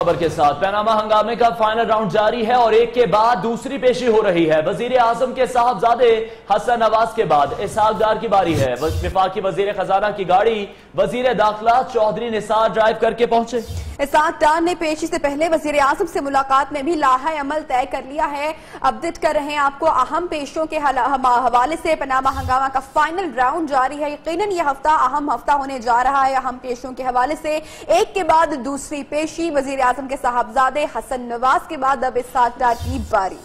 खबर के साथ पनामा हंगामे का फाइनल राउंड जारी है और एक के बाद दूसरी पेशी हो रही है। वजीर आजम के साहबजादे हसन नवाज के बाद इसहाक डार की बारी है। वफाकी वजीर खजाना की गाड़ी वजीर दाखिला चौधरी निसार ड्राइव करके पहुंचे। इसहाक डार ने पेशी से पहले वजीर आजम से मुलाकात में भी लाहा अमल तय कर लिया है। अपडेट कर रहे हैं आपको अहम पेशियों के हवाले से। पनामा हंगामा का फाइनल राउंड जारी है। यकीनन यह हफ्ता अहम हफ्ता होने जा रहा है। अहम पेशियों के हवाले से एक के बाद दूसरी पेशी। वजीर आजम के साहबजादे हसन नवाज के बाद अब इसहाक डार की बारी।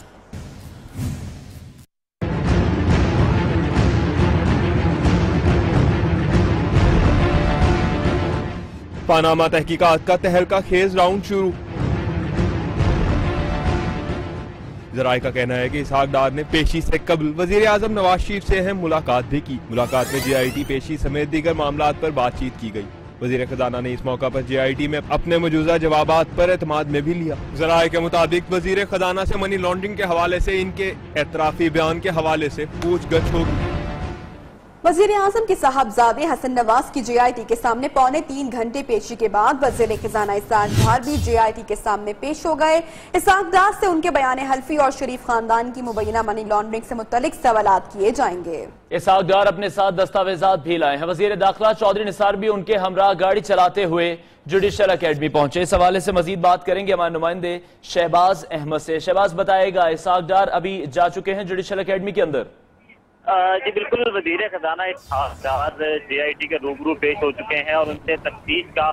पनामा तहकीकात का तहलका खेज राउंड शुरू। जराये का कहना है कि इसहाक डार ने पेशी से कबल वजीर आजम नवाज शरीफ से अहम मुलाकात भी की। मुलाकात में JIT पेशी समेत दीगर मामलात पर बातचीत की गई। वजीर खजाना ने इस मौका पर JIT में अपने मौजूदा जवाबात पर एतमाद में भी लिया। जराये के मुताबिक वजीर खजाना से मनी लॉन्ड्रिंग के हवाले से इनके एतराफी बयान के हवाले से पूछगछ होगी। वजीर आजम के साहबजादे हसन नवाज की JIT के सामने 2.25 घंटे पेशी के बाद वजीर खजाना इसहाक डार भी JIT के सामने पेश हो गए। इसहाक डार से उनके बयान हल्फी और शरीफ खानदान की मुबैना मनी लॉन्ड्रिंग से मुतल्लिक सवालात किए जाएंगे। इसहाक डार अपने साथ दस्तावेजात भी लाए हैं। वजीर दाखिला चौधरी निसार भी उनके हमरा गाड़ी चलाते हुए जुडिशल अकेडमी पहुंचे। इस हवाले से मजीद बात करेंगे हमारे नुमाइंदे शहबाज अहमद से। शहबाज बताएगा, इसहाक डार अभी जा चुके हैं जुडिशल अकेडमी के अंदर? जी बिल्कुल, वजीर खजाना इसहाक डार JIT के रूबरू पेश हो चुके हैं और उनसे तफ्तीश का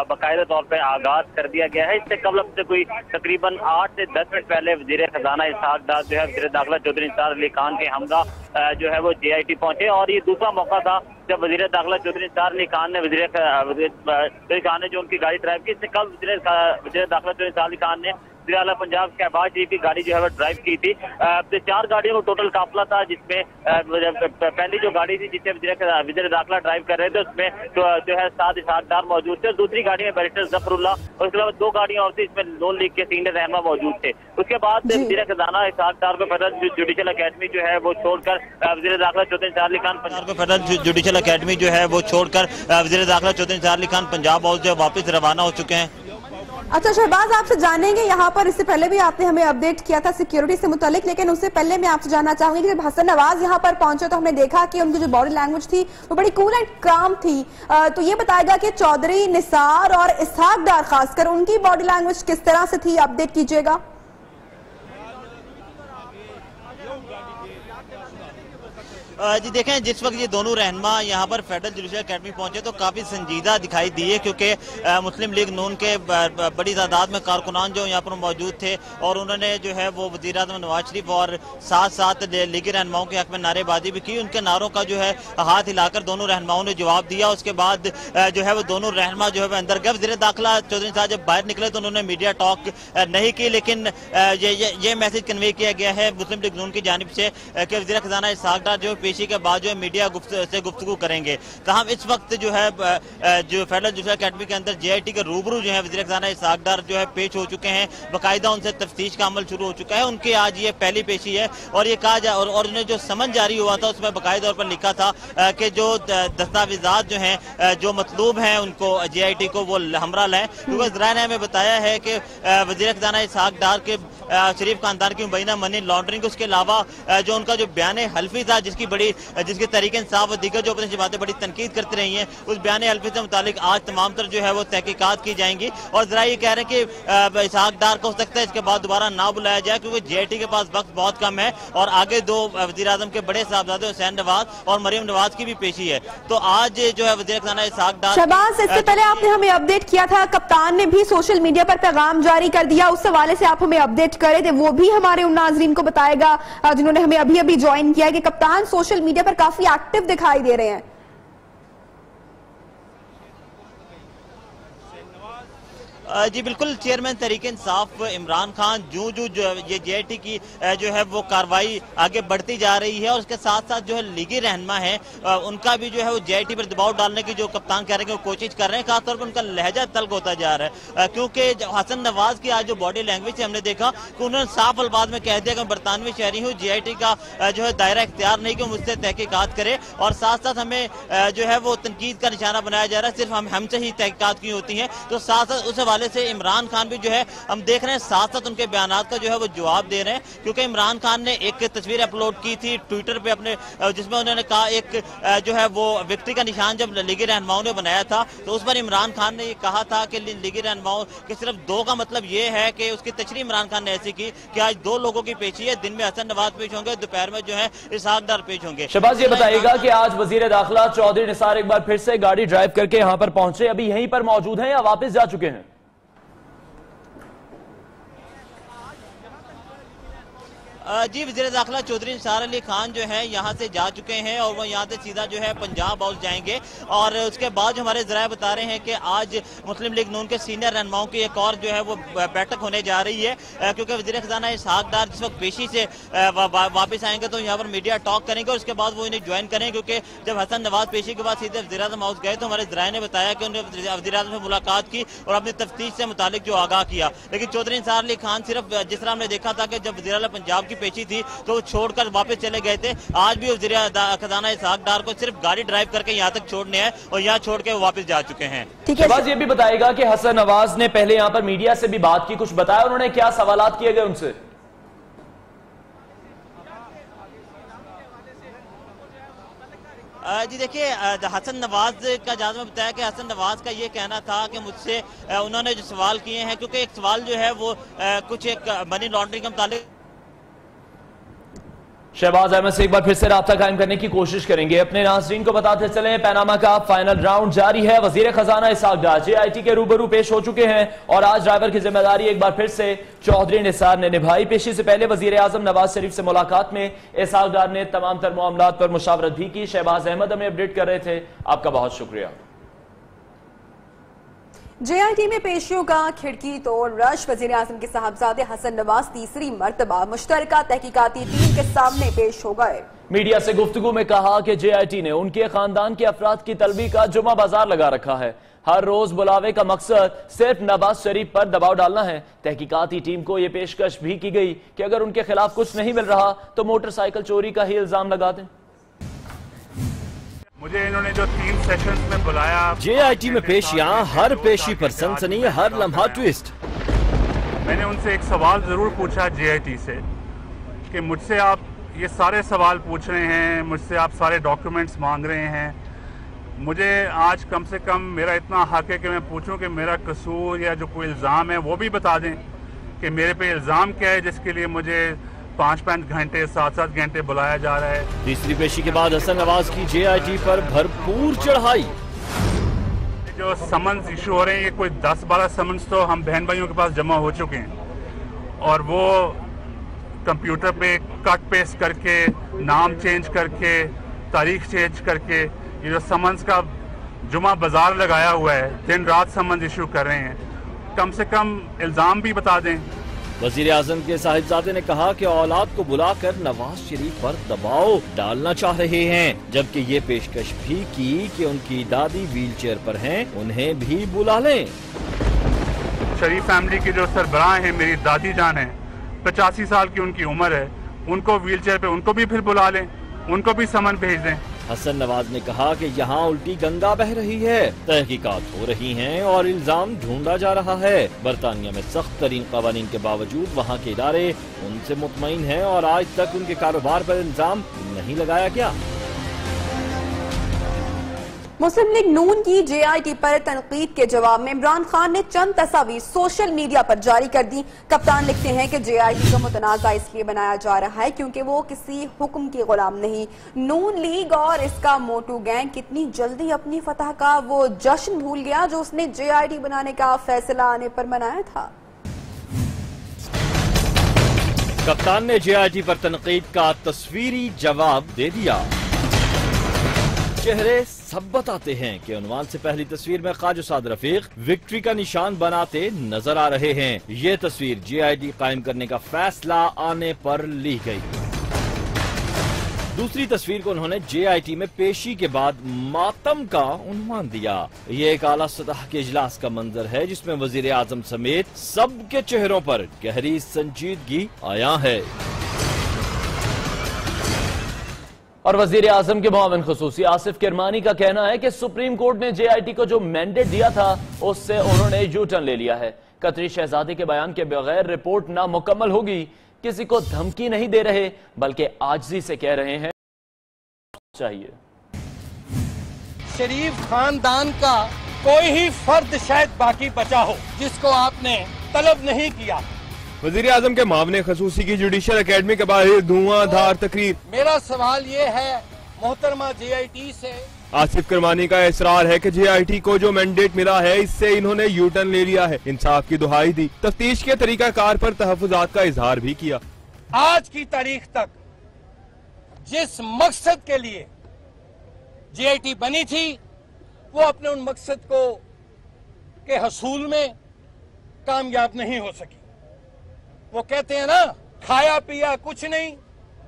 बाकायदा तौर पर आगाज कर दिया गया है। इससे कबल से कोई तकरीबन 8 से 10 मिनट पहले वजीर खजाना इसहाक डार जो है वजीर दाखिला चौधरी निसार अली खान के हमरा जो है वो JIT पहुंचे और ये दूसरा मौका था जब वजीर दाखिला चौधरी निसार अली खान ने वजीर खान ने जो उनकी गाड़ी ड्राइव की। इससे कल वजीर दाखिला चौधरी निसार अली खान ने आला पंजाब शहबाज शरीफ की गाड़ी जो है वो ड्राइव की थी। 4 गाड़ियों का टोटल काफिला था, जिसमें पहली जो गाड़ी थी जिसे वजीर दाखिला ड्राइव कर रहे थे उसमें जो है साथ इसहाक डार मौजूद थे। दूसरी गाड़ी में बैरिस्टर जफरुल्लाह और उसके अलावा 2 गाड़ियां और थी, इसमें नून लीग के सीनियर रहनुमा मौजूद थे। उसके बाद वजीर खजाना इसहाक डार को फेडरल जुडिशल अकेडमी जो है वो छोड़कर वजीर दाखिला चौधरी निसार अली खान पंजाब को फेडरल जुडिशल अकेडमी जो है वो छोड़कर वजीर दाखिला चौधरी निसार अली खान पंजाब हाउस जो वापस रवाना हो चुके हैं। अच्छा शहबाज, आपसे जानेंगे यहाँ पर, इससे पहले भी आपने हमें अपडेट किया था सिक्योरिटी से मुतालिक, लेकिन उससे पहले मैं आपसे जानना चाहूंगी कि जब हसन नवाज यहाँ पर पहुंचे तो हमने देखा कि उनकी जो बॉडी लैंग्वेज थी वो बड़ी कूल एंड काम थी। तो ये बताएगा कि चौधरी निसार और इसहाक डार खासकर उनकी बॉडी लैंग्वेज किस तरह से थी, अपडेट कीजिएगा। जी देखें, जिस वक्त ये दोनों रहनुमा यहाँ पर फेडरल जुडिशल अकेडमी पहुंचे तो काफ़ी संजीदा दिखाई दिए, क्योंकि मुस्लिम लीग नून के बड़ी तादाद में कारकुनान जो यहाँ पर मौजूद थे और उन्होंने जो है वो वज़ीर आज़म नवाज शरीफ और साथ साथ लीगी रहनुमाओं के हक में नारेबाजी भी की। उनके नारों का जो है हाथ हिलाकर दोनों रहनुमाओं ने जवाब दिया। उसके बाद जो है वो दोनों रहनुमा जो है अंदर गए। वज़ीर दाखिला चौधरी साहब जब बाहर निकले तो उन्होंने मीडिया टॉक नहीं की, लेकिन ये मैसेज कन्वे किया गया है मुस्लिम लीग नून की जानिब से कि वज़ीर खजाना इसहाक डार जो पेशी के बाद जो है मीडिया से गुफ्तगू करेंगे। ताहम इस वक्त जो है जो फेडरल जुडिशल अकेडमी के अंदर JIT के रूबरू जो है वज़ीर खजाना इसहाक डार जो है पेश हो चुके हैं। बाकायदा उनसे तफ्तीश का अमल शुरू हो चुका है। उनकी आज ये पहली पेशी है और ये कहा जा और उन्हें जो समन जारी हुआ था उसमें बाकायदा तौर पर लिखा था कि जो दस्तावेजात जो हैं जो मतलूब हैं उनको JIT को वो हमरा लाएं। क्योंकि ज़राए ने हमें बताया है कि वज़ीर खजाना इसहाक डार के शरीफ खानदान की मुबैना मनी लॉन्ड्रिंग, उसके अलावा जो उनका जो बयान हल्फी था जिसके तहरीक इंसाफ और दीगर जो अपनी बातें बड़ी तनकीद करती रही हैं, उस बयान हल्फी से मुतालिक आज तमाम तर जो है वो तहकीकात की जाएंगी। और जरा ये कह रहे हैं कि इसहाक डार को हो सकता है इसके बाद दोबारा ना बुलाया जाए, क्योंकि JIT के पास वक्त बहुत कम है और आगे 2 वज़ीर आज़म के बड़े साहबजादे हुसैन नवाज और मरियम नवाज की भी पेशी है। तो आज जो है वज़ीर खजाना इसहाक डार। शहबाज, इससे पहले आपने हमें अपडेट किया था कप्तान ने भी सोशल मीडिया पर पैगाम जारी कर दिया, उस हवाले से आप हमें अपडेट करे थे, वो भी हमारे उन नाज़रीन को बताएगा जिन्होंने हमें अभी अभी ज्वाइन किया कि कप्तान सोशल मीडिया पर काफी एक्टिव दिखाई दे रहे हैं। जी बिल्कुल, चेयरमैन तहरीक इंसाफ इमरान खान जो ये JIT की जो है वो कार्रवाई आगे बढ़ती जा रही है और उसके साथ साथ जो है लीगी रहनुमा है उनका भी जो है वो JIT पर दबाव डालने की जो कप्तान कह रहे हैं वो कोशिश कर रहे हैं। खासतौर पर उनका लहजा तल्ख होता जा रहा है, क्योंकि हसन नवाज की आज जो बॉडी लैंग्वेज से हमने देखा कि उन्होंने साफ अल्फाज में कह दिया कि मैं बरतानवी शहरी हूँ, JIT का जो है दायरा इख्तियार नहीं कि मुझसे तहकीकात करे और साथ साथ हमें जो है वो तनकीद का निशाना बनाया जा रहा है, सिर्फ हमसे ही तहकीकात की होती है। तो साथ साथ उस हवाले हवाले से इमरान खान भी जो है हम देख रहे हैं साथ साथ उनके बयानात का जो है वो जवाब दे रहे हैं, क्योंकि इमरान खान ने एक तस्वीर अपलोड की थी ट्विटर पे अपने, जिसमें उन्होंने कहा एक जो है वो विक्ट्री का निशान जब लीगी रहनुमाओं ने बनाया था तो उस पर इमरान खान ने ये कहा था कि लीगी रहनुमाओं के सिर्फ 2 का मतलब ये है कि उसकी तशरीह इमरान खान ने ऐसी की कि आज 2 लोगों की पेशी है, दिन में हसन नवाज पेश होंगे, दोपहर में जो है इसहाक डार पेश होंगे। शहबाज ये बताइएगा कि आज वजीर दाखिला चौधरी निसार एक बार फिर से गाड़ी ड्राइव करके यहां पर पहुंचे, अभी यहीं पर मौजूद हैं या वापस जा चुके हैं? जी, वज़ीर दाखिला चौधरी निसार अली खान जो है यहाँ से जा चुके हैं और वो यहाँ से सीधा जो है पंजाब हाउस जाएंगे और उसके बाद जो हमारे जराए बता रहे हैं कि आज मुस्लिम लीग नून के सीनियर रहनुमाओं की एक और जो है वो बैठक होने जा रही है, क्योंकि वज़ीर खजाना इसहाक डार जिस वक्त पेशी से वापस आएंगे तो यहाँ पर मीडिया टॉक करेंगे और उसके बाद वो इन्हें ज्वाइन करेंगे, क्योंकि जब हसन नवाज पेशी के बाद सीधे वज़ीर आज़म हाउस गए तो हमारे जराए ने बताया कि उन्होंने वज़ीर आज़म से मुलाकात की और अपनी तफ्तीश से मुतालिक जो आगाह किया। लेकिन चौधरी निसार अली खान सिर्फ जिस तरह हमने देखा था कि जब वज़ीर आला पंजाब की पेशी थी तो वो छोड़कर वापस चले गए थे, आज भी वज़ीर खजाना इसहाक डार को सिर्फ गाड़ी ड्राइव करके यहाँ तक छोड़ने हैं और यहाँ छोड़ के वो वापस जा चुके हैं। शहबाज ये भी बताएगा कि हसन नवाज ने पहले यहाँ पर मीडिया से भी बात की, कुछ बताया उन्होंने, क्या सवालात किए गए उनसे? जी देखिए, हसन नवाज का जहाँ में बताया कि हसन नवाज का ये कहना था कि मुझसे उन्होंने जो सवाल किए हैं, क्योंकि एक सवाल जो है वो कुछ एक मनी लॉन्ड्रिंग के मुताबिक। शहबाज अहमद से एक बार फिर से राब्ता कायम करने की कोशिश करेंगे। अपने नाज़रीन को बताते चले पनामा का फाइनल राउंड जारी है। वजीर खजाना इसहाक डार JIT के रूबरू पेश हो चुके हैं और आज ड्राइवर की जिम्मेदारी एक बार फिर से चौधरी निसार ने निभाई। पेशी से पहले वजीर आजम नवाज शरीफ से मुलाकात में इसहाक डार ने तमाम तर मामलात पर मुशावरत भी की। शहबाज अहमद हमें अपडेट कर रहे थे, आपका बहुत शुक्रिया। JIT में पेशियों का खिड़की तोड़ रश, वजीर आजम के साहबजादे हसन नवाज तीसरी मर्तबा मुश्तरका तहकीकाती टीम के सामने पेश हो गए। मीडिया से गुफ्तगू में कहा कि JIT ने उनके खानदान के अफराद की तलबी का जुमा बाजार लगा रखा है। हर रोज बुलावे का मकसद सिर्फ नवाज शरीफ पर दबाव डालना है। तहकीकाती टीम को यह पेशकश भी की गई कि अगर उनके खिलाफ कुछ नहीं मिल रहा तो मोटरसाइकिल चोरी का ही इल्जाम लगा दें। मुझे इन्होंने जो 3 सेशंस में बुलाया, JIT में पेशियां, हर पेशी पर सनसनी, हर लम्हा ट्विस्ट। मैंने उनसे एक सवाल जरूर पूछा JIT से कि मुझसे आप ये सारे सवाल पूछ रहे हैं, मुझसे आप सारे डॉक्यूमेंट्स मांग रहे हैं, मुझे आज कम से कम मेरा इतना हक है कि मैं पूछूं कि मेरा कसूर या जो कोई इल्ज़ाम है वो भी बता दें कि मेरे पे इल्ज़ाम क्या है जिसके लिए मुझे 5-5 घंटे 7-7 घंटे बुलाया जा रहा है। तीसरी पेशी के बाद हसन नवाज की JIT पर भरपूर चढ़ाई। जो समन्स इशू हो रहे हैं, ये कोई 10-12 समन्स तो हम बहन भाइयों के पास जमा हो चुके हैं और वो कंप्यूटर पे कट पेस्ट करके, नाम चेंज करके, तारीख चेंज करके, ये जो समन्स का जुमा बाजार लगाया हुआ है, दिन रात समन्स इशू कर रहे हैं। कम से कम इल्ज़ाम भी बता दें। वजीर आजम के साहिबजादे ने कहा कि औलाद को बुलाकर नवाज शरीफ पर दबाव डालना चाह रहे हैं, जबकि ये पेशकश भी की कि उनकी दादी व्हीलचेयर पर हैं, उन्हें भी बुला लें। शरीफ फैमिली की जो सरबराह है, मेरी दादी जान है, 85 साल की उनकी उम्र है, उनको व्हीलचेयर पे उनको भी फिर बुला लें, उनको भी समन भेज दें। हसन नवाज ने कहा कि यहाँ उल्टी गंगा बह रही है, तहकीकात हो रही हैं और इल्जाम ढूंढा जा रहा है। बरतानिया में सख्त तरीन कवानीन के बावजूद वहाँ के इदारे उनसे मुतमईन हैं और आज तक उनके कारोबार पर इल्जाम नहीं लगाया गया। मुस्लिम लीग नून की JIT पर तनकीद के जवाब में इमरान खान ने चंद तस्वीर सोशल मीडिया पर जारी कर दी। कप्तान लिखते हैं कि JIT को मुतनाज़ा इसलिए बनाया जा रहा है क्योंकि वो किसी हुक्म के गुलाम नहीं। नून लीग और इसका मोटू गैंग कितनी जल्दी अपनी फतह का वो जश्न भूल गया जो उसने JIT बनाने का फैसला आने पर मनाया था। कप्तान ने JIT पर तनकीद का तस्वीरी जवाब दे दिया। चेहरे सब बताते हैं कि उन्वान से पहली तस्वीर में ख्वाजा साद रफीक विक्ट्री का निशान बनाते नजर आ रहे हैं। ये तस्वीर JIT कायम करने का फैसला आने पर ली गई। दूसरी तस्वीर को उन्होंने JIT में पेशी के बाद मातम का उन्वान दिया। ये एक आला सतह के इजलास का मंजर है जिसमें वजीर आजम समेत सबके चेहरों पर गहरी संजीदगी आया है। और वजीर आजम के मुआविन खुसूसी आसिफ किरमानी का कहना है कि सुप्रीम कोर्ट ने JIT को जो मैंडेट दिया था उससे उन्होंने यू टर्न ले लिया है। कतरी शहजादे के बयान के बगैर रिपोर्ट नामुकम्मल होगी। किसी को धमकी नहीं दे रहे बल्कि आजिज़ी से कह रहे हैं चाहिए। शरीफ खानदान का कोई ही फर्द शायद बाकी बचा हो जिसको आपने तलब नहीं किया। वजीर आजम के मामले खसूसी की जुडिशल अकेडमी के बाहर धुआंधार तकरीर। मेरा सवाल ये है मोहतरमा JIT से, आसिफ किरमानी का इसरार है कि JIT को जो मैंडेट मिला है इससे इन्होंने यू टर्न ले लिया है। इंसाफ की दुहाई दी, तफ्तीश के तरीकाकार पर तहफुजात का इजहार भी किया। आज की तारीख तक जिस मकसद के लिए JIT बनी थी वो अपने उन मकसद को के हसूल में कामयाब नहीं हो सकी। वो कहते हैं ना, खाया पिया कुछ नहीं,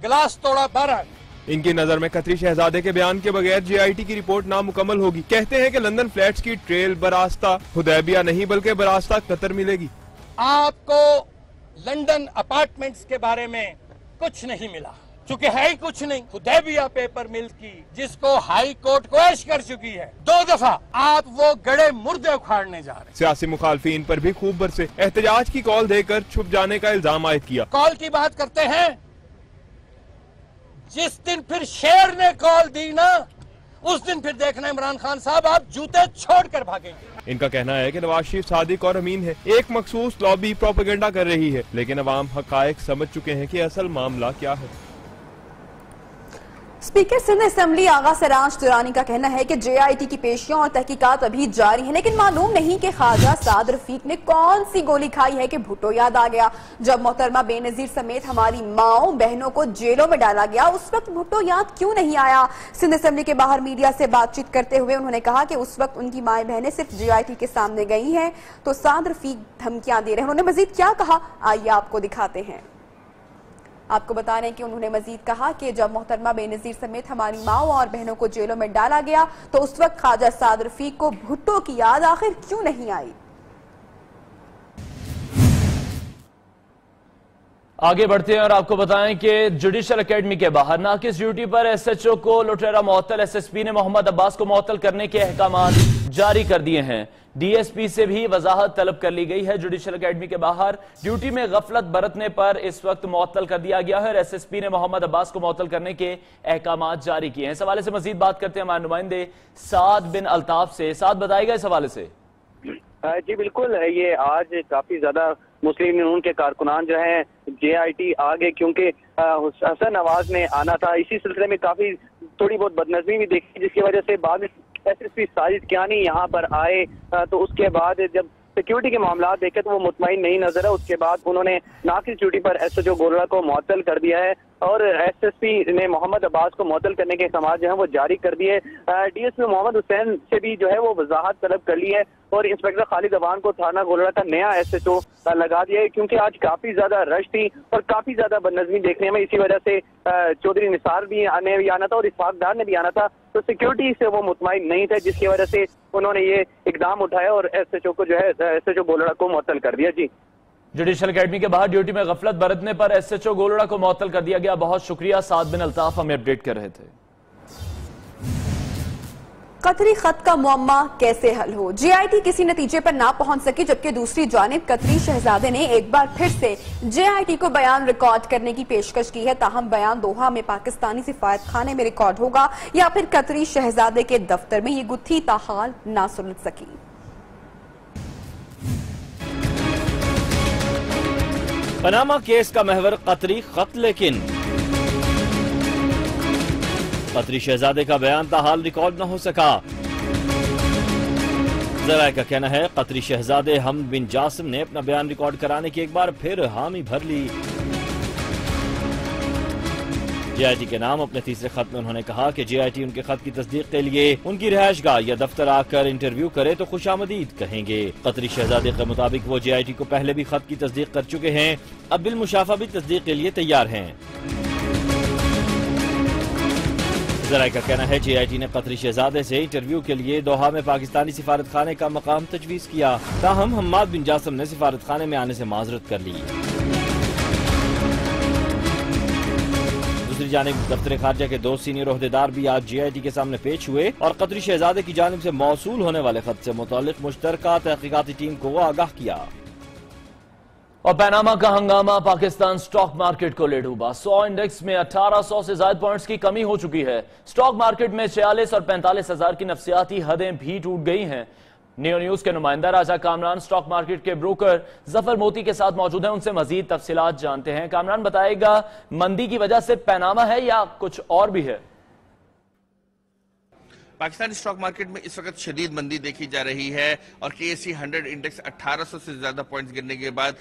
गिलास तोड़ा 12। इनकी नजर में कतरी शहजादे के बयान के बगैर JIT की रिपोर्ट नामुकम्मल होगी। कहते हैं कि लंदन फ्लैट्स की ट्रेल बरास्ता हुदैबिया नहीं बल्कि बरास्ता कतर मिलेगी। आपको लंदन अपार्टमेंट्स के बारे में कुछ नहीं मिला, चूंकि है ही कुछ नहीं। हुदैबिया पेपर मिल की जिसको हाई कोर्ट क्वेश कर चुकी है 2 दफा, आप वो गड़े मुर्दे उखाड़ने जा रहे हैं। सियासी मुखालफीन पर भी खूब बरसे, एहतजाज की कॉल देकर छुप जाने का इल्जाम आयद किया। कॉल की बात करते हैं, जिस दिन फिर शेर ने कॉल दी ना उस दिन फिर देखना इमरान खान साहब आप जूते छोड़कर भागेंगे। इनका कहना है कि नवाज शरीफ सादिक और अमीन है, एक मखसूस लॉबी प्रोपेगेंडा कर रही है, लेकिन अवाम हकायक समझ चुके हैं कि असल मामला क्या है। स्पीकर सिंध असेंबली आगा सराज दुरानी का कहना है कि JIT की पेशियां और तहकीकात अभी जारी है, लेकिन मालूम नहीं कि ख्वाजा साद रफीक ने कौन सी गोली खाई है कि भुट्टो याद आ गया। जब मोहतरमा बेनजीर समेत हमारी माओ बहनों को जेलों में डाला गया उस वक्त भुट्टो याद क्यों नहीं आया। सिंध असेंबली के बाहर मीडिया से बातचीत करते हुए उन्होंने कहा कि उस वक्त उनकी माएं बहनें सिर्फ JIT के सामने गई हैं तो साद रफीक धमकियां दे रहे हैं। उन्होंने मजीद क्या कहा आइए आपको दिखाते हैं। आपको बता रहे हैं कि उन्होंने मजीद कहा कि जब मोहतरमा बेनजीर समेत हमारी माओ और बहनों को जेलों में डाला गया तो उस वक्त ख्वाजा साद रफीक को भुट्टो की याद आखिर क्यों नहीं आई। आगे बढ़ते हैं और आपको बताएं कि जुडिशल अकेडमी के बाहर नाकिस ड्यूटी पर SHO को लुटेरा मुअत्तल, SSP ने मोहम्मद अब्बास को मुअत्तल करने के अहकाम जारी कर दिए हैं। DSP से भी वजाहत तलब कर ली गई है। जुडिशल अकेडमी के बाहर ड्यूटी में गफलत बरतने पर इस वक्त मुअत्तल कर दिया गया है और SSP ने मोहम्मद अब्बास को मुअत्तल करने के अहकाम जारी किए हैं। इस हवाले से मजीद बात करते हैं हमारे नुमाइंदे साद बिन अल्ताफ से। साद बताएगा इस हवाले से। जी बिल्कुल, ये आज काफी ज्यादा मुस्लिम यूनियन के कारकुनान जो हैं JIT आ गए क्योंकि हसन नवाज ने आना था। इसी सिलसिले में काफी थोड़ी बहुत बदनज़मी भी देखी जिसकी वजह से बाद में SSP साजिद कियानी यहाँ पर आए तो उसके बाद जब सिक्योरिटी के मामला देखे तो वो मुतमईन नहीं नजर है। उसके बाद उन्होंने नाकिस ड्यूटी पर SHO गोलड़ा को मुअत्तल कर दिया है और SSP ने मोहम्मद अब्बास को मुअत्तल करने के समाज जो है वो जारी कर दिए। DSP मोहम्मद हुसैन से भी जो है वो वजाहत तलब कर ली है और इंस्पेक्टर खालिद अवान को थाना गोलड़ा का नया SHO लगा दिया है क्योंकि आज काफी ज्यादा रश थी और काफी ज्यादा बदनज़मी देखने में। इसी वजह से चौधरी निसार भी आना था और इस्फाक डार ने भी आना था तो सिक्योरिटी से वो मुतमईन नहीं थे जिसकी वजह से उन्होंने ये इकदाम उठाया और SHO को जो है SHO गोलड़ा को मुअत्तल कर दिया। जी जुडिशल अकेडमी के बाहर ड्यूटी में गफलत बरतने पर SHO गोलड़ा को मुअत्तल कर दिया गया। बहुत शुक्रिया साद बिन अल्ताफ, हमें अपडेट कर रहे थे। कतरी खत का मुअम्मा कैसे हल हो। JIT किसी नतीजे पर ना पहुंच सकी जबकि दूसरी जानिब कतरी शहजादे ने एक बार फिर से JIT को बयान रिकॉर्ड करने की पेशकश की है। ताहम बयान दोहा में पाकिस्तानी सिफारत खाने में रिकॉर्ड होगा या फिर कतरी शहजादे के दफ्तर में। ये गुत्थी ताहाल ना सुलझ सकी। पनामा केस का महवर कतरी खत, लेकिन कतरी शहजादे का बयान ताहाल रिकॉर्ड न हो सका। जराये का कहना है कतरी शहजादे हमद बिन जासिम ने अपना बयान रिकॉर्ड कराने की एक बार फिर हामी भर ली। JIT के नाम अपने तीसरे खत में उन्होंने कहा कि JIT उनके खत की तस्दीक के लिए उनकी रिहायशगाह या दफ्तर आकर इंटरव्यू करे तो खुशामदीद कहेंगे। कतरी शहजादे के मुताबिक वो JIT को पहले भी खत की तस्दीक कर चुके हैं, अब बिल मुशाफा भी तस्दीक के लिए तैयार हैं। जराये का कहना है JIT ने कतरी शहजादे से इंटरव्यू के लिए दोहा में पाकिस्तानी सिफारत खाने का मकाम तजवीज किया। ताहम हम्माद बिन जासिम ने सिफारत खाने में आने से माजरत कर ली। दूसरी जानिब दफ्तर खारजा के 2 सीनियर ओहदेदार भी आज JIT के सामने पेश हुए और कतरी शहजादे की जानिब से मौसूल होने वाले खत से मुतालिक मुश्तरका तहकीकाती टीम को आगाह किया। और पनामा का हंगामा पाकिस्तान स्टॉक मार्केट को ले डूबा। 100 इंडेक्स में 1800 से ज्यादा पॉइंट्स की कमी हो चुकी है। स्टॉक मार्केट में 46 और 45 हजार की नफसियाती हदें भी टूट गई हैं। नियो न्यूज के नुमाइंदा राजा कामरान स्टॉक मार्केट के ब्रोकर जफर मोती के साथ मौजूद हैं, उनसे मजीद तफसीलात जानते हैं। कामरान, बताएगा मंदी की वजह से पनामा है या कुछ और भी है? पाकिस्तानी स्टॉक मार्केट में इस वक्त शदीद मंदी देखी जा रही है और KSE 100 इंडेक्स 1800 से ज्यादा पॉइंट्स गिरने के बाद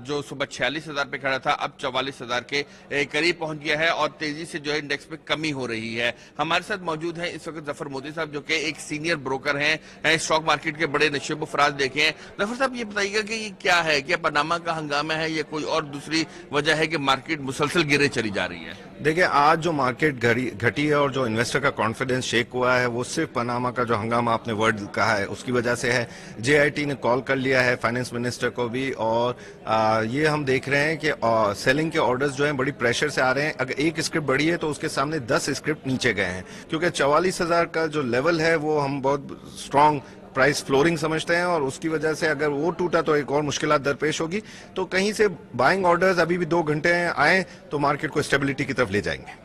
जो सुबह 46,000 पे खड़ा था अब 44,000 के करीब पहुंच गया है और तेजी से जो है इंडेक्स में कमी हो रही है। हमारे साथ मौजूद हैं इस वक्त जफर मोदी साहब जो कि एक सीनियर ब्रोकर हैं, स्टॉक मार्केट के बड़े नशेब फराज देखे हैं। जफर साहब, ये बताइएगा कि ये क्या है, क्या पनामा का हंगामा है या कोई और दूसरी वजह है कि मार्केट मुसलसल गिरे चली जा रही है? देखिए, आज जो मार्केट घटी है और जो इन्वेस्टर का कॉन्फिडेंस शेक हुआ है वो सिर्फ पनामा का जो हंगामा आपने वर्ड कहा है उसकी वजह से है। JIT ने कॉल कर लिया है फाइनेंस मिनिस्टर को भी और ये हम देख रहे हैं कि सेलिंग के ऑर्डर्स जो हैं बड़ी प्रेशर से आ रहे हैं। अगर एक स्क्रिप्ट बढ़ी है तो उसके सामने 10 स्क्रिप्ट नीचे गए हैं, क्योंकि 44,000 का जो लेवल है वो हम बहुत स्ट्रांग प्राइस फ्लोरिंग समझते हैं और उसकी वजह से अगर वो टूटा तो एक और मुश्किलात दरपेश होगी। तो कहीं से बाइंग ऑर्डर्स अभी भी 2 घंटे आए तो मार्केट को स्टेबिलिटी की तरफ ले जाएंगे।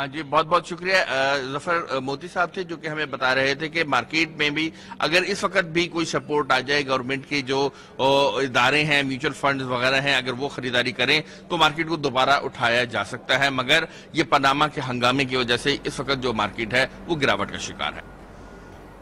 जी, बहुत बहुत शुक्रिया। जफर मोती साहब थे जो कि हमें बता रहे थे कि मार्केट में भी अगर इस वक्त भी कोई सपोर्ट आ जाए, गवर्नमेंट के जो इदारे हैं, म्यूचुअल फंड्स वगैरह हैं, अगर वो खरीदारी करें तो मार्केट को दोबारा उठाया जा सकता है। मगर ये पनामा के हंगामे की वजह से इस वक्त जो मार्केट है वो गिरावट का शिकार है।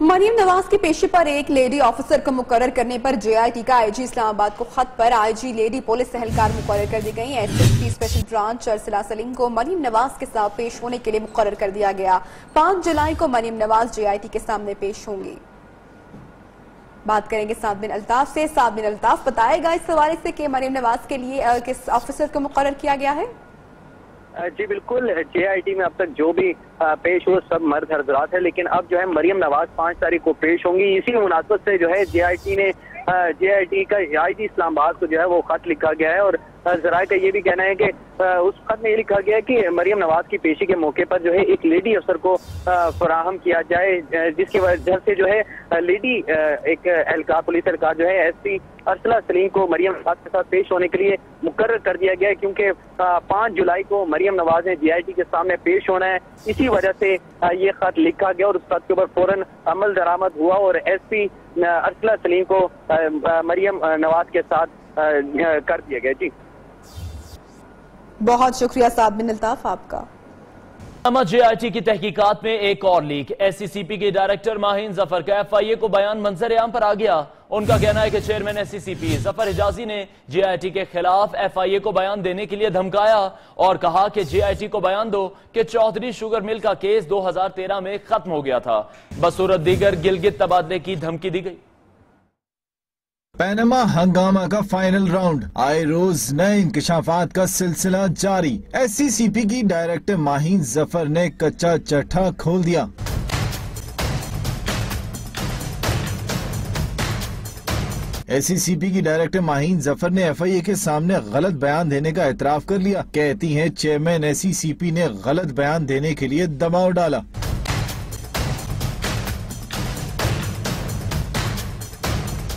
मरियम नवाज के पेशे पर एक लेडी ऑफिसर को मुकर्रर करने पर JIT का IG इस्लामाबाद को खत पर IG लेडी पुलिस एहलकार मुकर्रर कर दी गई। SSP special branch Arsala Salim को मरियम नवाज के साथ पेश होने के लिए मुकर्रर कर दिया गया। 5 जुलाई को मरियम नवाज JIT के सामने पेश होंगी। बात करेंगे साद बिन अल्ताफ से। साद बिन अल्ताफ, बताएगा इस हवाले से कि मरियम नवाज के लिए किस ऑफिसर को मुकर्रर किया गया है? जी बिल्कुल, JIT में अब तक जो भी पेश हुए सब मर्द हजरात है, लेकिन अब जो है मरियम नवाज 5 तारीख को पेश होंगी। इसी मुनासबत से जो है JIT का IG इस्लामाबाद को जो है वो खत लिखा गया है और जराए का ये भी कहना है कि उस खत में ये लिखा गया है कि मरियम नवाज की पेशी के मौके पर जो है एक लेडी अफसर को फराहम किया जाए, जिसकी वजह से जो है लेडी एक एहलकार पुलिस एहलकार जो है SP अरसला सलीम को मरियम नवाज के साथ पेश होने के लिए मुकर्रर कर दिया गया है, क्योंकि 5 जुलाई को मरियम नवाज ने JIT के सामने पेश होना है। इसी वजह से ये खत लिखा गया और उस खत के ऊपर फौरन अमल दरामद हुआ और SP अरसला सलीम को मरियम नवाज के साथ कर दिया गया। जी बहुत शुक्रिया साद बिन अल्ताफ आपका। JIT की तहकीकात में एक और लीक। SCCP के डायरेक्टर माहीन जफर का FIA को बयान मंजर आम पर आ गया। उनका कहना है कि चेयरमैन SCCP जफर हिजाजी ने JIT के खिलाफ FIA को बयान देने के लिए धमकाया और कहा कि JIT को बयान दो कि चौधरी शुगर मिल का केस 2013 में खत्म हो गया था। बसूरत दीगर गिलगित तबादले की धमकी दी गई। पनामा हंगामा का फाइनल राउंड, आए रोज नए इंकशाफात का सिलसिला जारी। SCCP की डायरेक्टर माहीन जफर ने कच्चा चट्टा खोल दिया। SCCP की डायरेक्टर माहीन जफर ने FIA के सामने गलत बयान देने का एतराफ कर लिया। कहती हैं चेयरमैन SCCP ने गलत बयान देने के लिए दबाव डाला।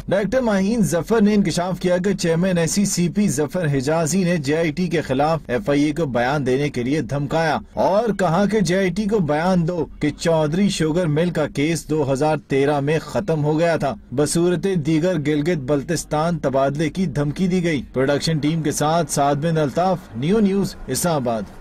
डायरेक्टर माहीन जफर ने इंकशाफ किया कि चेयरमैन SCCP जफर हिजाजी ने JIT के खिलाफ FIA को बयान देने के लिए धमकाया और कहा कि JIT को बयान दो कि चौधरी शुगर मिल का केस 2013 में खत्म हो गया था। बसूरत दीगर गिलगित बल्तिस्तान तबादले की धमकी दी गई। प्रोडक्शन टीम के साथ साद बिन अल्ताफ, नियो न्यूज इस्लामाबाद।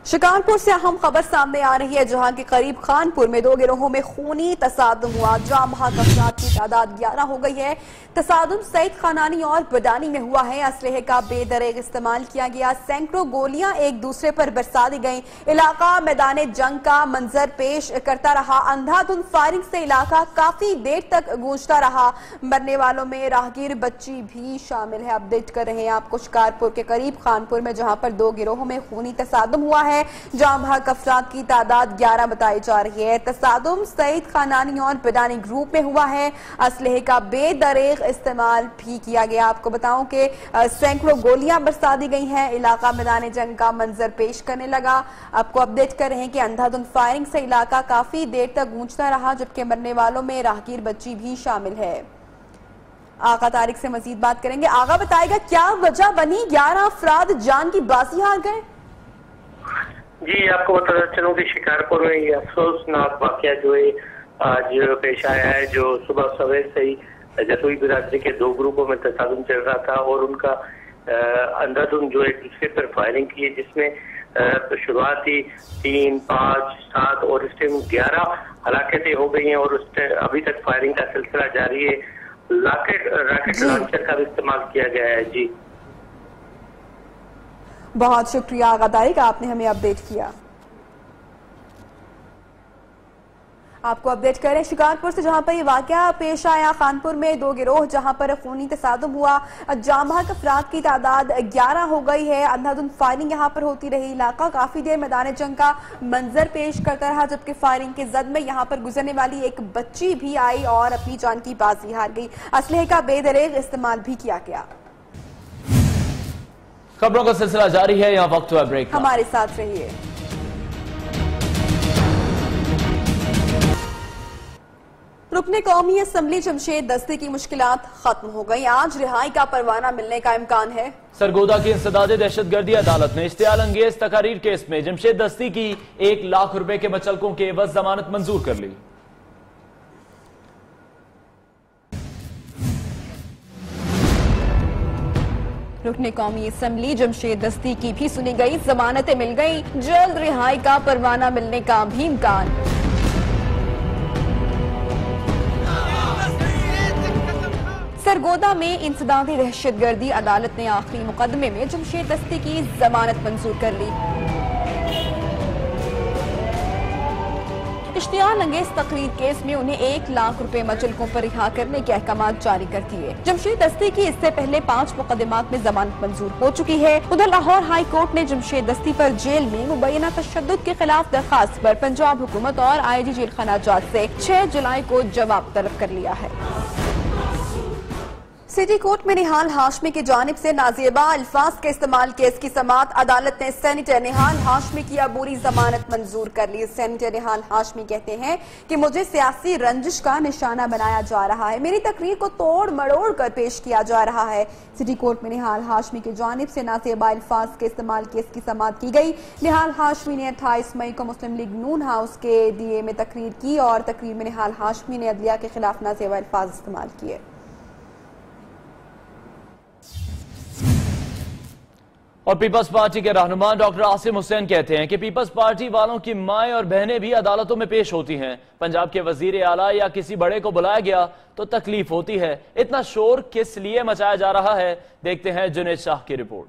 शिकारपुर से अहम खबर सामने आ रही है, जहां के करीब खानपुर में 2 गिरोहों में खूनी तसादुम हुआ। जाम बहक अफराद की तादाद 11 हो गई है। तसादुम सईद खानानी और बडानी में हुआ है। असलहे का बेदरेग इस्तेमाल किया गया। सैकड़ों गोलियां एक दूसरे पर बरसा दी गई। इलाका मैदान जंग का मंजर पेश करता रहा। अंधाधुंध फायरिंग से इलाका काफी देर तक गूंजता रहा। मरने वालों में राहगीर बच्ची भी शामिल है। अपडेट कर रहे हैं आपको शिकारपुर के करीब खानपुर में, जहां पर 2 गिरोहों में खूनी तसादुम हुआ है। है, जहां भाग अफराद की तादाद 11 बताई जा रही है। तसादुम सईद खानानी और पिडानी ग्रुप में हुआ है। असलहे का बेदरेग इस्तेमाल भी किया गया। आपको बताऊं कि सैकड़ों गोलियां बरसा दी गई हैं। इलाका मैदान जंग का मंजर पेश करने लगा। आपको अपडेट कर रहे हैं कि अंधाधुंध फायरिंग से इलाका काफी देर तक गूंजता रहा, जबकि मरने वालों में राहगीर बच्ची भी शामिल है। आगा तारिक से मजीद बात करेंगे। आगा बताएगा क्या वजह बनी 11 अफराद जान की बाजी हार गए? जी, आपको बताना चलूं कि शिकारपुर में ये अफसोसनाक वाकया जो है आज पेश आया है, जो सुबह सवेर से ही जसोई बिरादरी के 2 ग्रुपों में तसादुम चल रहा था और उनका अंधाधुंध जो एक दूसरे पर फायरिंग की है, जिसमें शुरुआती 3, 5, 7 और इस टाइम 11 हलाकतें हो गई हैं और अभी तक फायरिंग का सिलसिला जारी है। रॉकेट लॉन्चर का भी इस्तेमाल किया गया है। जी, बहुत शुक्रिया आगा तारिक, आपने हमें अपडेट किया। आपको अपडेट करें शिकारपुर से, जहां पर ये वाकया पेश आया। खानपुर में 2 गिरोह जहां पर खूनी तसादुम हुआ। जामभाग अफराद की तादाद 11 हो गई है। अंधाधुंध फायरिंग यहां पर होती रही। इलाका काफी देर मैदान जंग का मंजर पेश करता रहा, जबकि फायरिंग के जद में यहां पर गुजरने वाली एक बच्ची भी आई और अपनी जान की बाजी हार गई। असलहे का बेदरेग इस्तेमाल भी किया गया। खबरों का सिलसिला जारी है, यहाँ वक्त हुआ ब्रेक। हमारे साथ रहिए। रुकने कौमी असम्बली जमशेद दस्ती की मुश्किलात खत्म हो गई। आज रिहाई का परवाना मिलने का इम्कान है। सरगोदा की इंसदाद दहशतगर्दी अदालत ने इश्तियाल अंगेज तकारीर केस में जमशेद दस्ती की 1 लाख रुपए के मचलकों के एवज जमानत मंजूर कर ली। रुकने कौमी असम्बली जमशेद दस्ती की भी सुनी गई, जमानतें मिल गई। जल्द रिहाई का परवाना मिलने का भी इम्कान। सरगोदा में इंसदादी दहशतगर्दी अदालत ने आखिरी मुकदमे में जमशेद दस्ती की जमानत मंजूर कर ली। इश्तियाल अंगेज तकरीर केस में उन्हें 1 लाख रुपए मचलकों पर रिहा करने के अहकाम जारी कर दिए। जमशेद दस्ती की इससे पहले 5 मुकदमात में जमानत मंजूर हो चुकी है। उधर लाहौर हाई कोर्ट ने जमशेद दस्ती पर जेल में मुबैना तशद्दुद के खिलाफ दरखास्त पर पंजाब हुकूमत और IG जेल खाना जात से 6 जुलाई को जवाब तलब कर लिया है। सिटी कोर्ट में निहाल हाशमी की जानिब से नाज़िबा अल्फाज के इस्तेमाल केस की समाअत अदालत ने सेनेटर निहाल हाशमी की अबूरी जमानत मंजूर कर ली। सेनेटर निहाल हाशमी कहते हैं कि मुझे सियासी रंजिश का निशाना बनाया जा रहा है, मेरी तकरीर को तोड़ मड़ोड़ कर पेश किया जा रहा है। सिटी कोर्ट में निहाल हाशमी की जानिब से नाज़िबा अल्फाज के इस्तेमाल केस की समाअत की गई। निहाल हाशमी ने 28 मई को मुस्लिम लीग नून हाउस के DA में तकरीर की और तकरीर में निहाल हाशमी ने अदलिया के खिलाफ नाज़िबा अल्फाज इस्तेमाल किए। और पीपल्स पार्टी के रहनुमा डॉक्टर आसिम हुसैन कहते हैं कि पीपल्स पार्टी वालों की माएं और बहनें भी अदालतों में पेश होती हैं। पंजाब के वजीर आला या किसी बड़े को बुलाया गया तो तकलीफ होती है। इतना शोर किस लिए मचाया जा रहा है, देखते हैं जुनैद शाह की रिपोर्ट।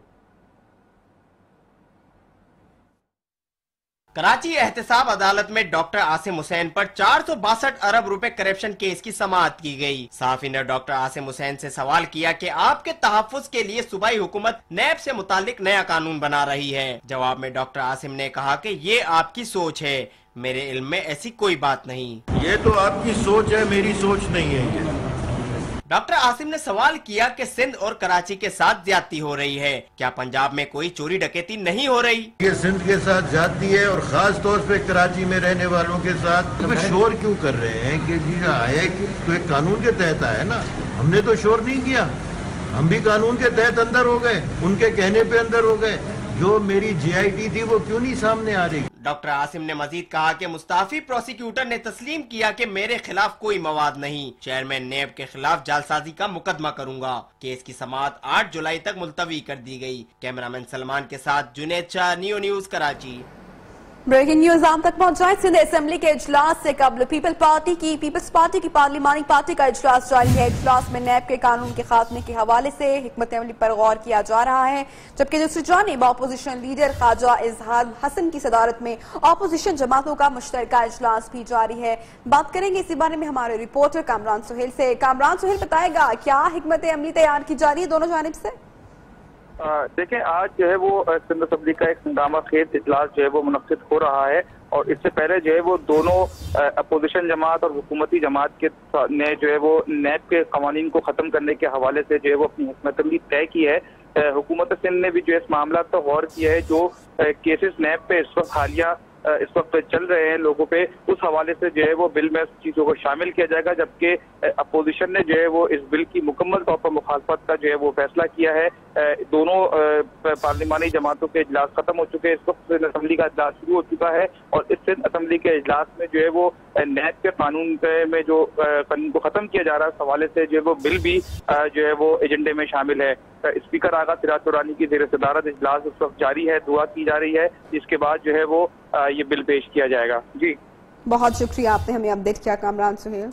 कराची एहतसाब अदालत में डॉक्टर आसिम हुसैन पर 462 अरब रुपए करप्शन केस की समाअत की गई। सहाफी ने डॉक्टर आसिम हुसैन से सवाल किया कि आपके तहफ्फुज के लिए सूबाई हुकूमत नैब से मुतालिक नया कानून बना रही है। जवाब में डॉक्टर आसिम ने कहा कि ये आपकी सोच है, मेरे इल्म में ऐसी कोई बात नहीं। ये तो आपकी सोच है, मेरी सोच नहीं है ये। डॉक्टर आसिम ने सवाल किया कि सिंध और कराची के साथ ज्यादती हो रही है, क्या पंजाब में कोई चोरी डकैती नहीं हो रही? ये सिंध के साथ ज्यादती है और खास तौर पे कराची में रहने वालों के साथ। तो शोर क्यों कर रहे हैं कि जी आया कि तो एक कानून के तहत आया ना, हमने तो शोर नहीं किया, हम भी कानून के तहत अंदर हो गए, उनके कहने पे अंदर हो गए। जो मेरी GIT थी वो क्यों नहीं सामने आ रही? डॉक्टर आसिम ने मजीद कहा कि मुस्ताफी प्रोसिक्यूटर ने तस्लीम किया कि मेरे खिलाफ कोई मवाद नहीं, चेयरमैन नेब के खिलाफ जालसाजी का मुकदमा करूंगा। केस की समाअत 8 जुलाई तक मुलतवी कर दी गई। कैमरामैन सलमान के साथ Junaid Shah, Neo news Karachi. Breaking news आम तक पहुंचाए। सिंध असेंबली के इजलास से कबल पीपल्स पार्टी की पार्लिमानी पार्टी का इजलास जारी है। इजलास में नैब के कानून के खात्मे के हवाले से हिकमत अमली पर गौर किया जा रहा है, जबकि दूसरी जानिब अपोजिशन लीडर ख्वाजा इजहार हसन की सदारत में अपोजिशन जमातों का मुश्तरका इजलास भी जारी है। बात करेंगे इसी बारे में हमारे रिपोर्टर कामरान सुहेल से। कामरान सुहेल बताएगा क्या हिकमत अमली तैयार की जा रही है दोनों जानिब से? देखें, आज जो है वो सिंध असेंबली का एक हंगामा खेज इजलास जो है वो मुनक्किद हो रहा है और इससे पहले जो है वो दोनों अपोजिशन जमात और हुकूमती जमात के ने जो है वो नैब के कवानीन को खत्म करने के हवाले से जो है वो अपनी हिकमत अमली तय की है। हुकूमत सिंध ने भी जो इस मामला पर गौर किया है, जो केसेस नैब पे इस वक्त हालिया इस वक्त चल रहे हैं लोगों पे, उस हवाले से जो है वो बिल में चीजों को शामिल किया जाएगा, जबकि अपोजिशन ने जो है वो इस बिल की मुकम्मल तौर पर मुखालफत का जो है वो फैसला किया है। दोनों पार्लिमानी जमातों के इजलास खत्म हो चुके हैं, इस वक्त असेंबली का इजलास शुरू हो चुका है और इस असेंबली के इजलास में जो है वो नैब के कानून में जो कानून को खत्म किया जा रहा है, इस हवाले से जो है वो बिल भी जो है वो एजेंडे में शामिल है। स्पीकर आगा सिराज दुरानी की ज़ेर सदारत इजलास इस वक्त जारी है, दुआ की जा रही है, इसके बाद जो है वो ये बिल पेश किया जाएगा। जी बहुत शुक्रिया, आपने हमें अपडेट किया कामरान सुहेल।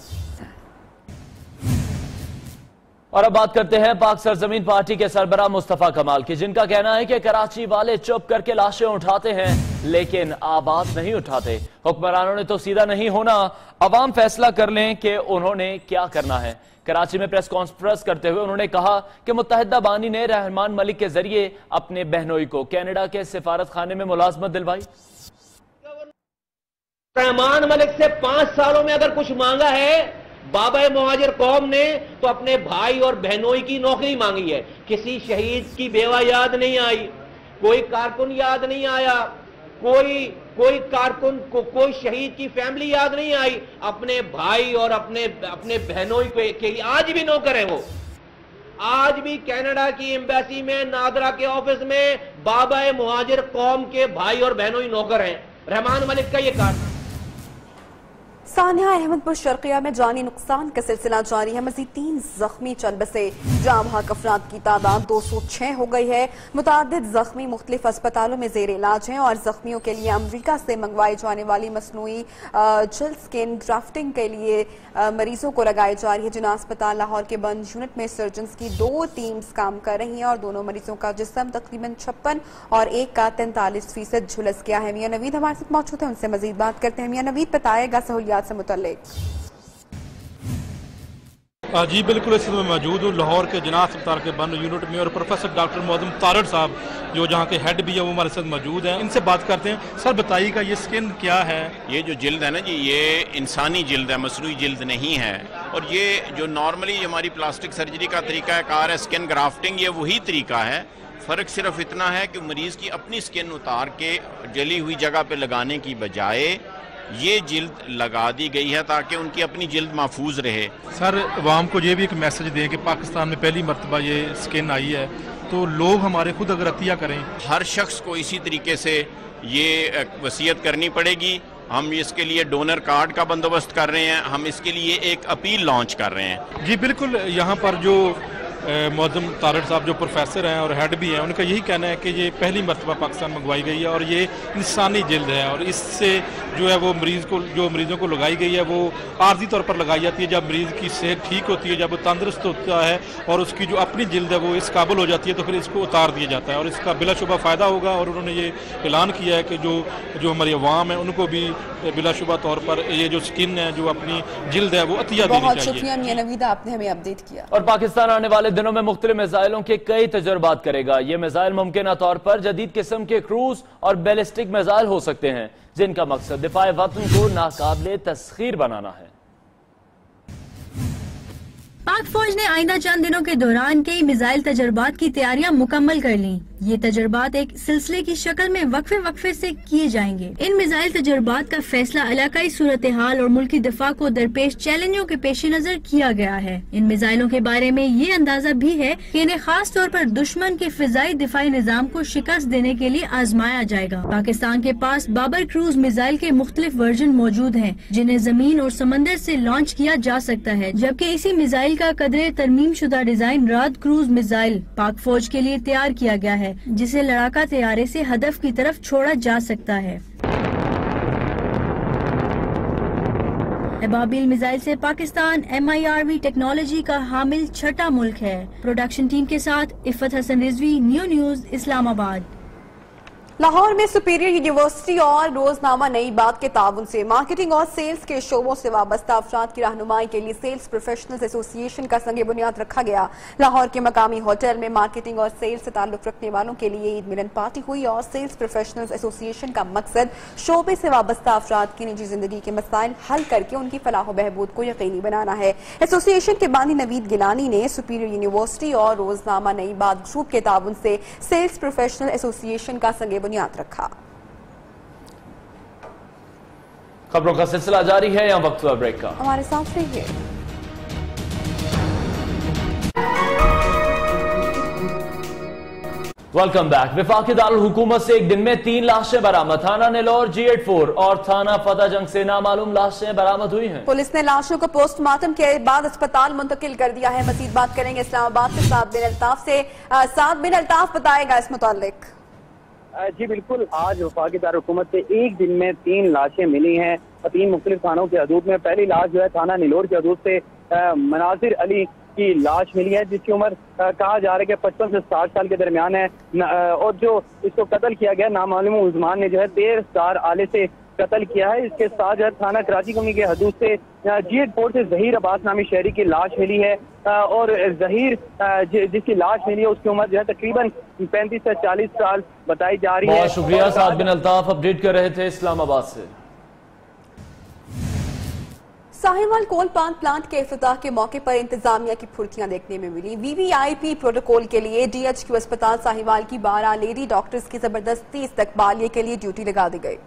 और अब बात करते हैं पाक सरजमीन पार्टी के सरबराह मुस्तफा कमाल की, जिनका कहना है कि कराची वाले चुप करके लाशें उठाते हैं लेकिन आवाज नहीं उठाते। हुक्मरानों ने तो सीधा नहीं होना, अवाम फैसला कर लें कि उन्होंने क्या करना है। कराची में प्रेस कॉन्फ्रेंस करते हुए उन्होंने कहा कि मुत्तहिदा बानी ने रहमान मलिक के जरिए अपने बहनोई को कनाडा के सिफारत खाने में मुलाजमत दिलवाई। रहमान मलिक से 5 सालों में अगर कुछ मांगा है बाबा मुहाजिर कौम ने, तो अपने भाई और बहनोई की नौकरी मांगी है। किसी शहीद की बेवा याद नहीं आई, कोई कारकुन याद नहीं आया, कोई कारकुन को कोई शहीद की फैमिली याद नहीं आई। अपने भाई और अपने बहनोई के आज भी नौकर है। वो आज भी कनाडा की एम्बेसी में, नादरा के ऑफिस में बाबा मुहाजिर कौम के भाई और बहनोई नौकर हैं। रहमान मलिक का ये कार्य। सानिया अहमदपुर शर्किया में जानी नुकसान का सिलसिला जारी है। मजीद 3 जख्मी चल बसे, जहां भाग अफराद की तादाद 206 हो गई है। मुतादिद जख्मी मुख्तलिफ अस्पतालों में जेर इलाज हैं और जख्मियों के लिए अमरीका से मंगवाई जाने वाली मसनूई जल्द स्किन ग्राफ्टिंग के लिए मरीजों को लगाई जा रही है। जिना अस्पताल लाहौर के बंद यूनिट में सर्जन्स की 2 टीम्स काम कर रही हैं और दोनों मरीजों का जिस्म तकरीबन 56 और एक का 43% झुलस गया है। मियां नवीद हमारे साथ मौजूद है, उनसे मजीद बात करते हैं। मियां नवीद, बताएगा सहूलियात से मुतल्लिक। जी बिल्कुल, इस समय मौजूद हूँ लाहौर के जिना अस्पताल के बंद यूनिट में और प्रोफेसर डॉक्टर मोहम्मद तारड़ साहब जो जहाँ के हेड भी है वो हमारे साथ मौजूद हैं। इनसे बात करते हैं। सर बताइएगा ये स्किन क्या है? ये जो जिल्द है ना जी, ये इंसानी जिल्द है, मसनूई जिल्द नहीं है। और ये जो नॉर्मली हमारी प्लास्टिक सर्जरी का तरीका है कार है स्किन ग्राफ्टिंग, ये वही तरीका है। फ़र्क सिर्फ इतना है कि मरीज़ की अपनी स्किन उतार के जली हुई जगह पे लगाने की बजाय ये जिल्द लगा दी गई है ताकि उनकी अपनी जिल्द महफूज रहे। सर अवाम को ये भी एक मैसेज दें कि पाकिस्तान में पहली मरतबा ये स्किन आई है, तो लोग हमारे खुद अगर अतिया करें, हर शख्स को इसी तरीके से ये वसीयत करनी पड़ेगी। हम इसके लिए डोनर कार्ड का बंदोबस्त कर रहे हैं, हम इसके लिए एक अपील लॉन्च कर रहे हैं। जी बिल्कुल, यहाँ पर जो मौजूद तारड़ साहब जो प्रोफेसर हैं और हेड भी हैं, उनका यही कहना है कि ये पहली मरतबा पाकिस्तान मंगवाई गई है और ये इंसानी जिल्द है और इससे जो है वो मरीज़ों को लगाई गई है वो आर्जी तौर पर लगाई जाती है। जब मरीज़ की सेहत ठीक होती है, जब वो तंदुरुस्त होता है और उसकी जो अपनी जिल्द है वो इस काबिल हो जाती है, तो फिर इसको उतार दिया जाता है और इसका बिलाशुबा फ़ायदा होगा। और उन्होंने ये ऐलान किया है कि जो हमारी अवाम है उनको भी बिलाशुबा तौर पर ये जो स्किन है, जो अपनी जिल्द है, वो अतिया देनी चाहिए। बहुत शुक्रिया मियां नवीद, आपने हमें अपडेट किया। और पाकिस्तान आने वाले दिनों में मुख्तलिफ मिसाइलों के कई तजुर्बात करेगा। ये मिसाइल मुमकिन तौर पर जदीद किस्म के क्रूज और बैलिस्टिक मिसाइल हो सकते हैं, जिनका मकसद दिफाए वतन को नाकाबिले तस्खीर बनाना है। पाक फौज ने आइंदा चंद दिनों के दौरान कई मिसाइल तजर्बात की तैयारियां मुकम्मल कर ली। ये तजर्बात एक सिलसिले की शक्ल में वक्फे से किए जाएंगे। इन मिसाइल तजर्बात का फैसला इलाकाई सूरत हाल और मुल्की दिफा को दरपेश चैलेंजों के पेश नजर किया गया है। इन मिसाइलों के बारे में ये अंदाजा भी है कि इन्हें खास तौर पर दुश्मन के फिजाई दिफाई निजाम को शिकस्त देने के लिए आजमाया जाएगा। पाकिस्तान के पास बाबर क्रूज मिसाइल के मुख्तलिफ वर्जन मौजूद हैं, जिन्हें जमीन और समंदर से लॉन्च किया जा सकता है, जबकि इसी मिसाइल का कदरे तरमीम शुदा डिजाइन राद क्रूज मिसाइल पाक फौज के लिए तैयार किया गया है, जिसे लड़ाका तैयारे से हदफ की तरफ छोड़ा जा सकता है। अबाबिल मिसाइल से पाकिस्तान MIRV टेक्नोलॉजी का हामिल छठा मुल्क है। प्रोडक्शन टीम के साथ इफ़त हसन रिजवी, न्यू न्यूज, इस्लामाबाद। लाहौर में सुपीरियर यूनिवर्सिटी और रोजनामा नई बात के ताउन से मार्केटिंग और सेल्स के शोबों से वाबस्ता अफराद की रहनुमाई के लिए सेल्स प्रोफेशनल्स एसोसिएशन का संग बुनियाद रखा गया। लाहौर के मकामी होटल में मार्केटिंग और सेल्स से ताल्लुक रखने वालों के लिए ईद मिलन पार्टी हुई और सेल्स प्रोफेशनल्स एसोसिएशन का मकसद शोबे से वाबस्ता अफराद की निजी जिंदगी के मसाइल हल करके उनकी फलाह बहबूद को यकीनी बनाना है। एसोसिएशन के बानी नवीद गिलानी ने सुपीरियर यूनिवर्सिटी और रोजनामा नई बात ग्रुप के ताउन से सेल्स प्रोफेशनल एसोसिएशन का संग बुनियाद रखा। खबरों का सिलसिला जारी है, यहाँ वक्त हुआ ब्रेक का, हमारे साथ रहिए। Welcome back. विफाकी दारुल हुकूमत से एक दिन में 3 लाशें बरामद। थाना नेलोर G84 और थाना फतेहजंग से नामालूम लाशें बरामद हुई हैं। पुलिस ने लाशों को पोस्टमार्टम के बाद अस्पताल मुंतकिल कर दिया है। मजीद बात करेंगे इस्लामाबाद से साद बिन अल्ताफ से। साद बिन अल्ताफ बताएगा इस मुतालिक। जी बिल्कुल, आज वफाकी दारुल हुकूमत से एक दिन में 3 लाशें मिली हैं 3 मुख्तलिफ थानों के हदूद में। पहली लाश जो है थाना नेलोर के हदूद से मनाजिर अली की लाश मिली है, जिसकी उम्र कहा जा रहा है कि 55 से 60 साल के दरमियान है और जो इसको कत्ल किया गया नामालूम उस्मान ने जो है तेजधार आले से कत्ल किया है। इसके साथ जो है थाना कराची कमी के हदूद से G84 से जहीर अब्बास नामी शहरी की लाश मिली है और जहीर जिसकी लाश मिली है उसकी उम्र जो है तकरीबन 35 से 40 साल बताई जा रही है। बहुत शुक्रिया साद बिन अल्ताफ, अपडेट कर रहे थे इस्लामाबाद से। साहिवाल कोल पान प्लांट के इफ्तिताह के मौके पर इंतजामिया की फुर्तियां देखने में मिली। VVIP प्रोटोकॉल के लिए DHQ अस्पताल साहिवाल की 12 लेडी डॉक्टर्स की जबरदस्ती इस्तकबालिये के लिए ड्यूटी लगा दी गई।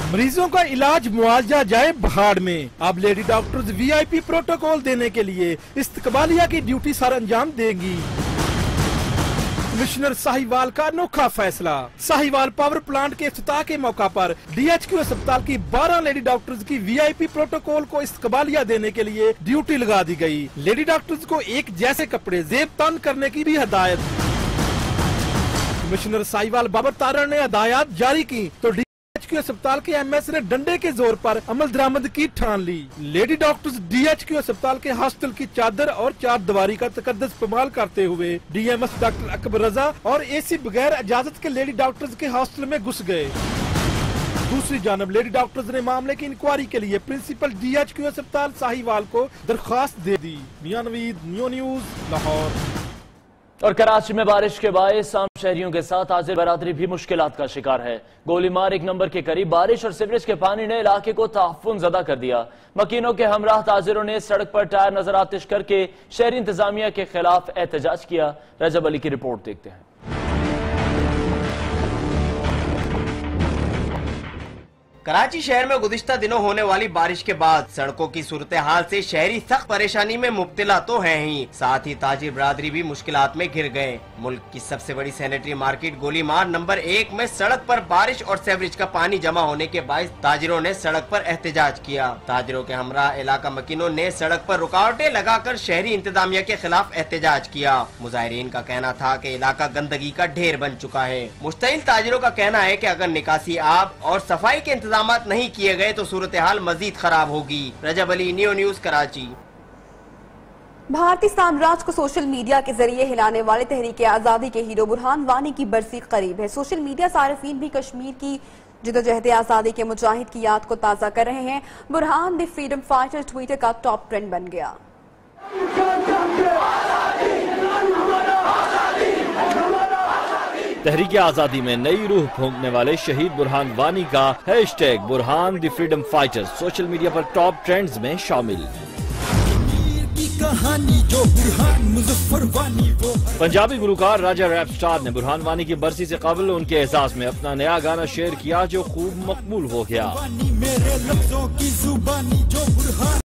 मरीजों का इलाज मुआवजा जाए भाड़ में। अब लेडी डॉक्टर्स VIP प्रोटोकॉल देने के लिए इस्तकबालिया की ड्यूटी सर अंजाम देंगी। कमिश्नर साहिवाल का अनोखा फैसला। साहिवाल पावर प्लांट के इफ्तिताह के मौका पर DHQ अस्पताल की 12 लेडी डॉक्टर्स की VIP प्रोटोकॉल को इस्तकबालिया देने के लिए ड्यूटी लगा दी गई। लेडी डॉक्टर्स को एक जैसे कपड़े जेब तन करने की भी हदायत। कमिश्नर साहिवाल बाबर तारण ने हदायत जारी की तो DHQ अस्पताल के MS ने डंडे के जोर पर अमल दरामद की ठान ली। लेडी डॉक्टर्स DHQ अस्पताल के हॉस्टल की चादर और चार दीवारी का तकद्दस इस्तेमाल करते हुए DMS डॉक्टर अकबर रजा और AC बगैर इजाजत के लेडी डॉक्टर्स के हॉस्टल में घुस गए। दूसरी जानब लेडी डॉक्टर्स ने मामले की इंक्वायरी के लिए प्रिंसिपल DHQ अस्पताल साहिवाल को दरख्वास्त दे दी। मियां नवीद, नियो न्यूज, लाहौर। और कराची में बारिश के बायस आम शहरियों के साथ ताजिर बरादरी भी मुश्किलात का शिकार है। गोलीमार 1 नंबर के करीब बारिश और सीवरेज के पानी ने इलाके को तहफ्फुज़दा कर दिया। मकीनों के हमराह ताजिरों ने सड़क पर टायर नजर आतिश करके शहरी इंतजामिया के खिलाफ एहतजाज किया। रजब अली की रिपोर्ट देखते हैं। कराची शहर में गुज़िश्ता दिनों होने वाली बारिश के बाद सड़कों की सूरत हाल से शहरी सख्त परेशानी में मुब्तला तो है ही, साथ ही ताजिर बरादरी भी मुश्किलात में घिर गए। मुल्क की सबसे बड़ी सैनिटरी मार्केट गोलीमार नंबर 1 में सड़क पर बारिश और सीवरेज का पानी जमा होने के बायस ताजिरों ने सड़क पर एहतजाज किया। ताजिरों के हमराह इलाका मकीनों ने सड़क पर रुकावटें लगाकर शहरी इंतजामिया के खिलाफ एहतजाज किया। मुजाहिरीन का कहना था कि इलाका गंदगी का ढेर बन चुका है। मुश्तइल ताजिरों का कहना है कि अगर निकासी आब और सफाई के नहीं किए गए तो सूरत हाल मजीद खराब होगी। रजब अली, नियो न्यूज, कराची। भारतीय साम्राज्य को सोशल मीडिया के जरिए हिलाने वाले तहरीक आजादी के हीरो बुरहान वानी की बरसी करीब है। सोशल मीडिया सारिफीन भी कश्मीर की जिदोजहद आजादी के मुजाहिद की याद को ताजा कर रहे हैं। Burhan the freedom fighter Twitter का टॉप ट्रेंड बन गया। तहरीक आजादी में नई रूह फूंकने वाले शहीद बुरहान वानी का hashtag Burhan the freedom fighter social media पर टॉप ट्रेंड्स में शामिल। पंजाबी गुलकार राजा रैप स्टार ने बुरहान वानी की बरसी से कबल उनके एहसास में अपना नया गाना शेयर किया जो खूब मकबूल हो गया।